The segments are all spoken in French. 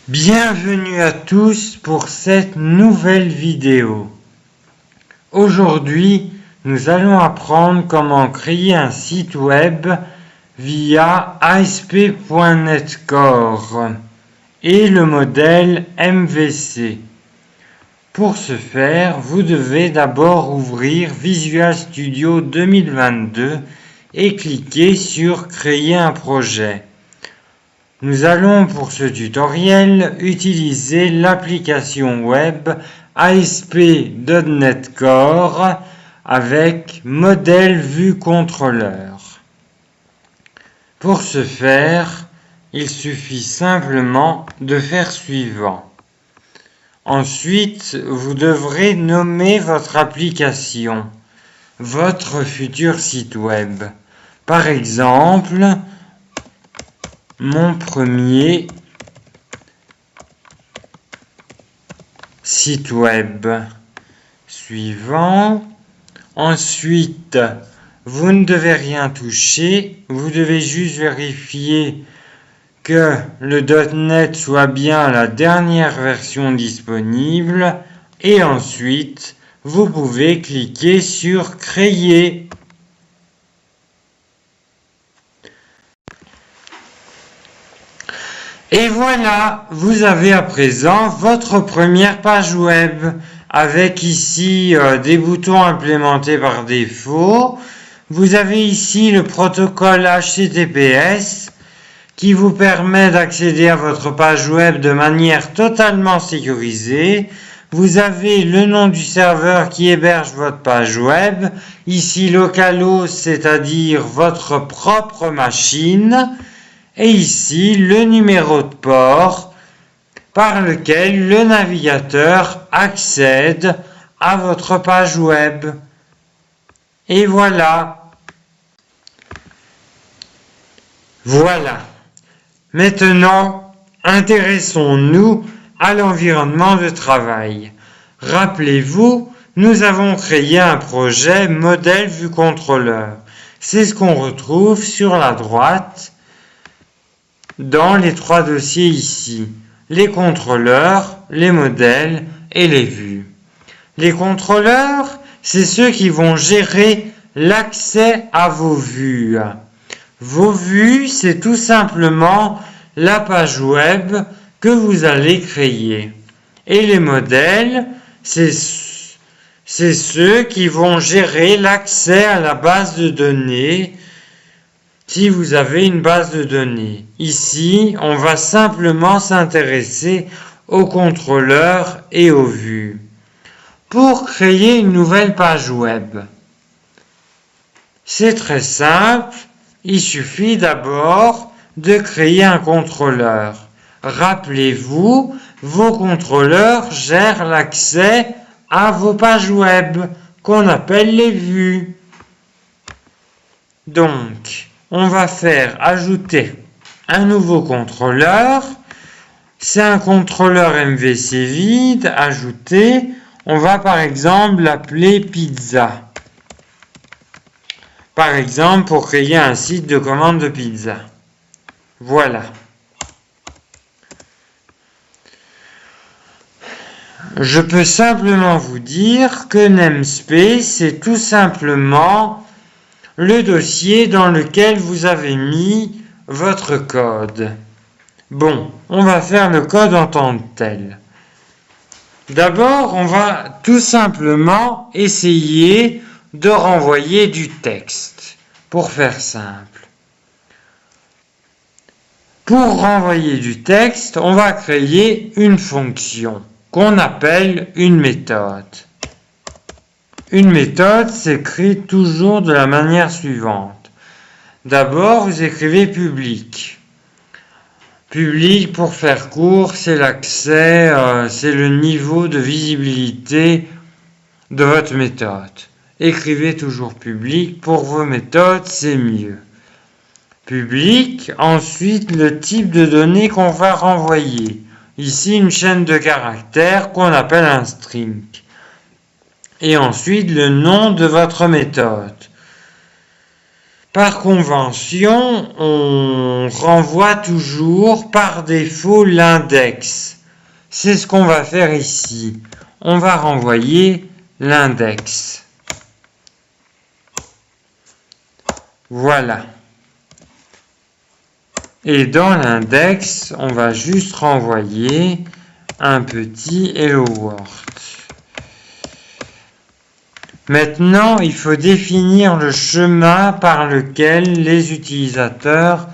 Bienvenue à tous pour cette nouvelle vidéo. Aujourd'hui, nous allons apprendre comment créer un site web via ASP.NET Core et le modèle MVC. Pour ce faire, vous devez d'abord ouvrir Visual Studio 2022 et cliquer sur Créer un projet. Nous allons pour ce tutoriel utiliser l'application web ASP.NET Core avec modèle vue contrôleur. Pour ce faire, il suffit simplement de faire suivant. Ensuite, vous devrez nommer votre application, votre futur site web. Par exemple, mon premier site web. Suivant. Ensuite, vous ne devez rien toucher. Vous devez juste vérifier que le .NET soit bien la dernière version disponible. Et ensuite, vous pouvez cliquer sur Créer. Et voilà, vous avez à présent votre première page web avec ici des boutons implémentés par défaut. Vous avez ici le protocole HTTPS qui vous permet d'accéder à votre page web de manière totalement sécurisée. Vous avez le nom du serveur qui héberge votre page web, ici localhost, c'est-à-dire votre propre machine. Et ici, le numéro de port par lequel le navigateur accède à votre page web. Et voilà. Voilà. Maintenant, intéressons-nous à l'environnement de travail. Rappelez-vous, nous avons créé un projet modèle vue contrôleur. C'est ce qu'on retrouve sur la droite dans les trois dossiers ici, les contrôleurs, les modèles et les vues. Les contrôleurs, c'est ceux qui vont gérer l'accès à vos vues. Vos vues, c'est tout simplement la page web que vous allez créer. Et les modèles, c'est ceux qui vont gérer l'accès à la base de données si vous avez une base de données. Ici, on va simplement s'intéresser aux contrôleurs et aux vues. Pour créer une nouvelle page web, c'est très simple. Il suffit d'abord de créer un contrôleur. Rappelez-vous, vos contrôleurs gèrent l'accès à vos pages web qu'on appelle les vues. Donc, on va faire ajouter un nouveau contrôleur. C'est un contrôleur MVC vide, ajouter. On va par exemple l'appeler pizza. Par exemple, pour créer un site de commande de pizza. Voilà. Je peux simplement vous dire que namespace, c'est tout simplement le dossier dans lequel vous avez mis votre code. Bon, on va faire le code en tant que tel. D'abord, on va tout simplement essayer de renvoyer du texte, pour faire simple. Pour renvoyer du texte, on va créer une fonction qu'on appelle une méthode. Une méthode s'écrit toujours de la manière suivante. D'abord, vous écrivez public. Public, pour faire court, c'est l'accès, c'est le niveau de visibilité de votre méthode. Écrivez toujours public. Pour vos méthodes, c'est mieux. Public, ensuite le type de données qu'on va renvoyer. Ici, une chaîne de caractères qu'on appelle un string. Et ensuite le nom de votre méthode. Par convention, on renvoie toujours par défaut l'index. C'est ce qu'on va faire ici. On va renvoyer l'index. Voilà. Et dans l'index, on va juste renvoyer un petit Hello World. Maintenant, il faut définir le chemin par lequel les utilisateurs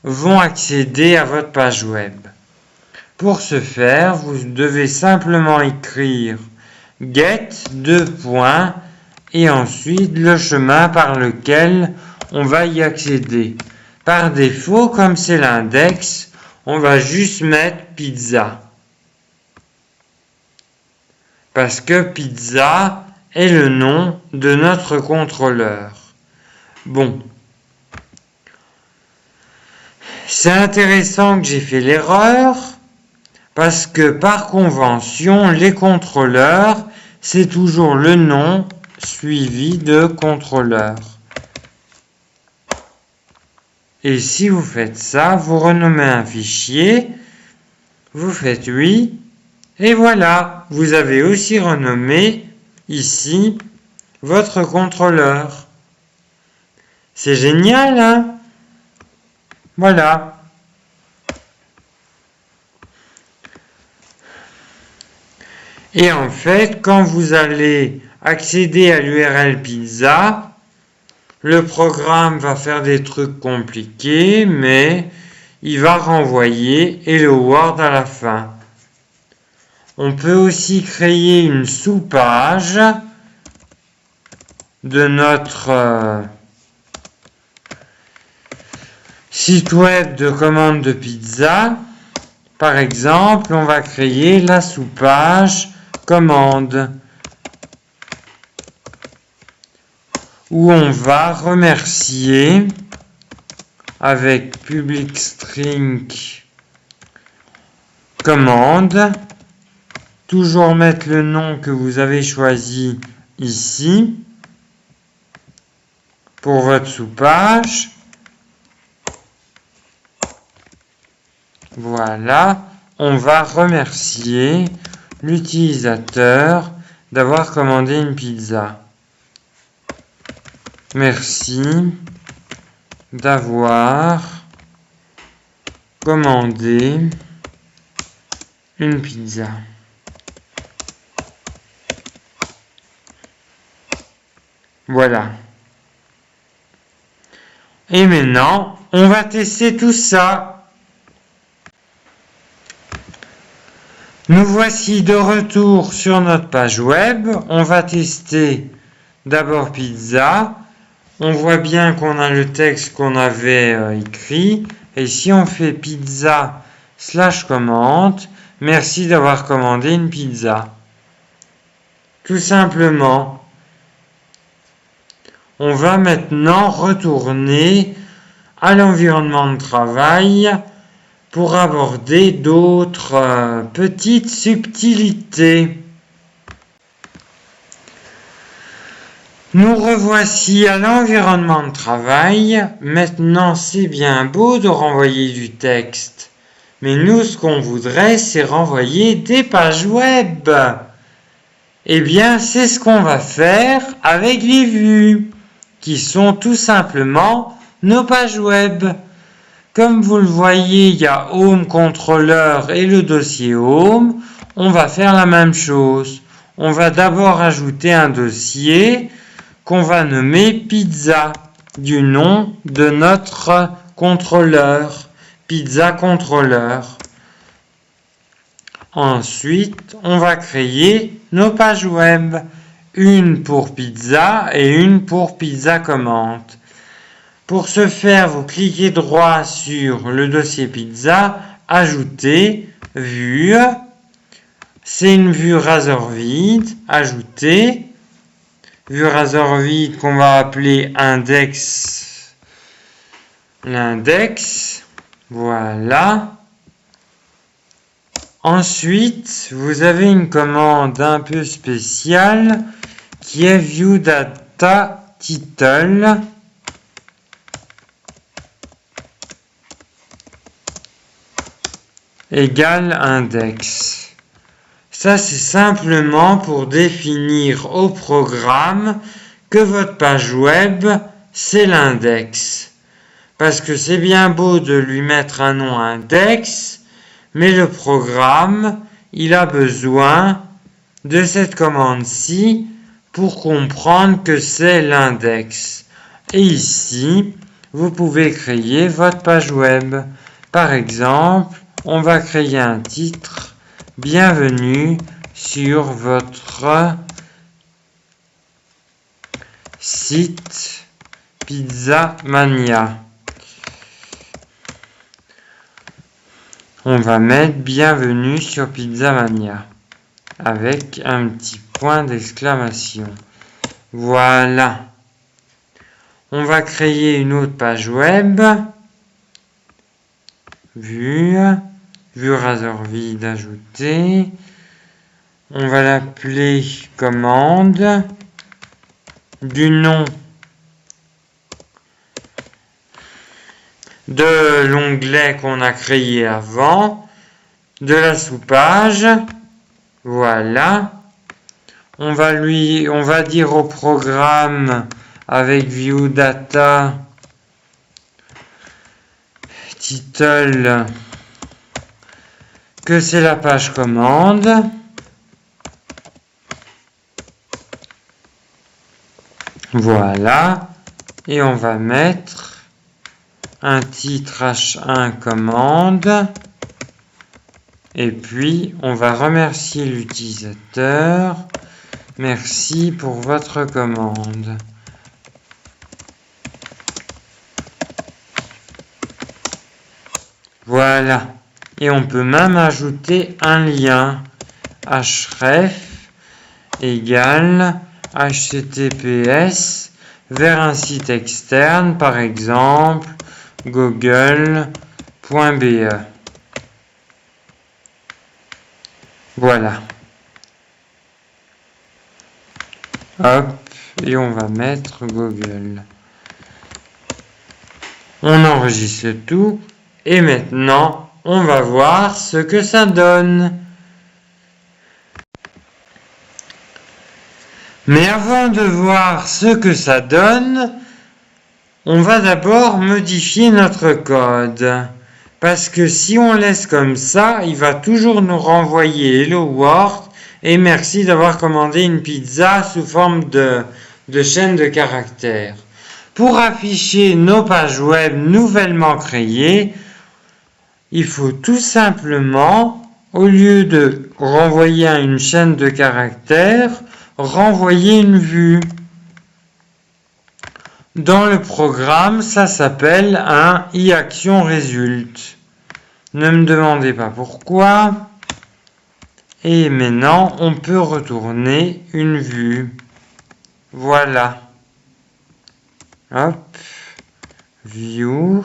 vont accéder à votre page web. Pour ce faire, vous devez simplement écrire get et ensuite le chemin par lequel on va y accéder. Par défaut, comme c'est l'index, on va juste mettre pizza. Parce que pizza est le nom de notre contrôleur. Bon. C'est intéressant que j'ai fait l'erreur, parce que par convention, les contrôleurs, c'est toujours le nom suivi de contrôleur. Et si vous faites ça, vous renommez un fichier, vous faites oui, et voilà, vous avez aussi renommé ici votre contrôleur. C'est génial, hein? Voilà. Et en fait, quand vous allez accéder à l'URL pizza, le programme va faire des trucs compliqués, mais il va renvoyer Hello World à la fin. On peut aussi créer une sous-page de notre site web de commande de pizza. Par exemple, on va créer la sous-page commande où on va remercier avec public string commande, toujours mettre le nom que vous avez choisi ici pour votre sous-page. Voilà, on va remercier l'utilisateur d'avoir commandé une pizza. Merci d'avoir commandé une pizza. Voilà. Et maintenant, on va tester tout ça. Nous voici de retour sur notre page web. On va tester d'abord pizza. On voit bien qu'on a le texte qu'on avait écrit. Et si on fait pizza / commande, merci d'avoir commandé une pizza. Tout simplement. On va maintenant retourner à l'environnement de travail pour aborder d'autres petites subtilités. Nous revoici à l'environnement de travail. Maintenant, c'est bien beau de renvoyer du texte. Mais nous, ce qu'on voudrait, c'est renvoyer des pages web. Eh bien, c'est ce qu'on va faire avec les vues, qui sont tout simplement nos pages web. Comme vous le voyez, il y a Home Controller et le dossier Home. On va faire la même chose. On va d'abord ajouter un dossier qu'on va nommer Pizza, du nom de notre contrôleur, Pizza Controller. Ensuite, on va créer nos pages web, une pour Pizza et une pour Pizza Commande. Pour ce faire, vous cliquez droit sur le dossier Pizza, Ajouter, Vue. C'est une vue Razorvid, Ajouter. Vue Razorvid qu'on va appeler Index. L'index. Voilà. Ensuite, vous avez une commande un peu spéciale qui est View Data Title. égale index. Ça, c'est simplement pour définir au programme que votre page web, c'est l'index. Parce que c'est bien beau de lui mettre un nom index, mais le programme, il a besoin de cette commande-ci pour comprendre que c'est l'index. Et ici, vous pouvez créer votre page web. Par exemple, on va créer un titre « Bienvenue sur votre site Pizzamania ». On va mettre « Bienvenue sur Pizzamania » avec un petit point d'exclamation. Voilà. On va créer une autre page web. Vue Razorvide ajouter. On va l'appeler commande du nom de l'onglet qu'on a créé avant, de la sous-page. Voilà. On va dire au programme avec view data title que c'est la page commande. Voilà. Et on va mettre un titre H1 commande. Et puis, on va remercier l'utilisateur. Merci pour votre commande. Voilà. Et on peut même ajouter un lien. href égale https vers un site externe, par exemple google.be. Voilà. Hop, et on va mettre Google. On enregistre tout, et maintenant, on va voir ce que ça donne. Mais avant de voir ce que ça donne, on va d'abord modifier notre code. Parce que si on laisse comme ça, il va toujours nous renvoyer Hello World et merci d'avoir commandé une pizza sous forme de chaîne de caractères. Pour afficher nos pages web nouvellement créées, il faut tout simplement, au lieu de renvoyer une chaîne de caractères, renvoyer une vue. Dans le programme, ça s'appelle un iActionResult. Ne me demandez pas pourquoi. Et maintenant, on peut retourner une vue. Voilà. Hop. View.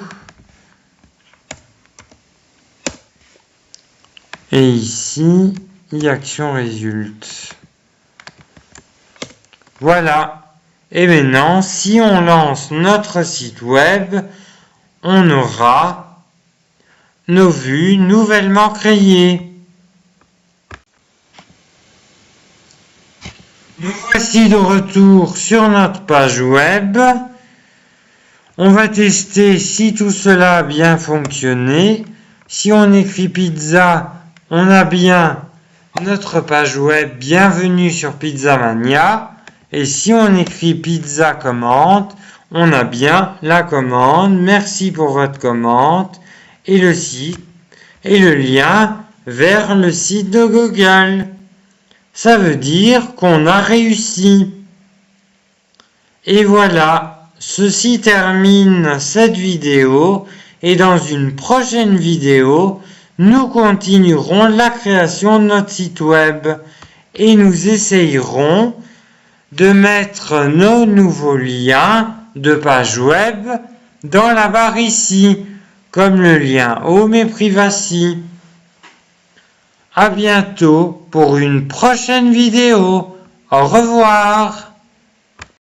Et ici, iActionResult. Voilà. Et maintenant, si on lance notre site web, on aura nos vues nouvellement créées. Nous voici de retour sur notre page web. On va tester si tout cela a bien fonctionné. Si on écrit pizza, on a bien notre page web Bienvenue sur Pizzamania. Et si on écrit pizza commande, on a bien la commande, merci pour votre commande, et le site, et le lien vers le site de Google. Ça veut dire qu'on a réussi. Et voilà, ceci termine cette vidéo, et dans une prochaine vidéo, nous continuerons la création de notre site web, et nous essayerons de mettre nos nouveaux liens de page web dans la barre ici, comme le lien Home et Privacy. À bientôt pour une prochaine vidéo. Au revoir.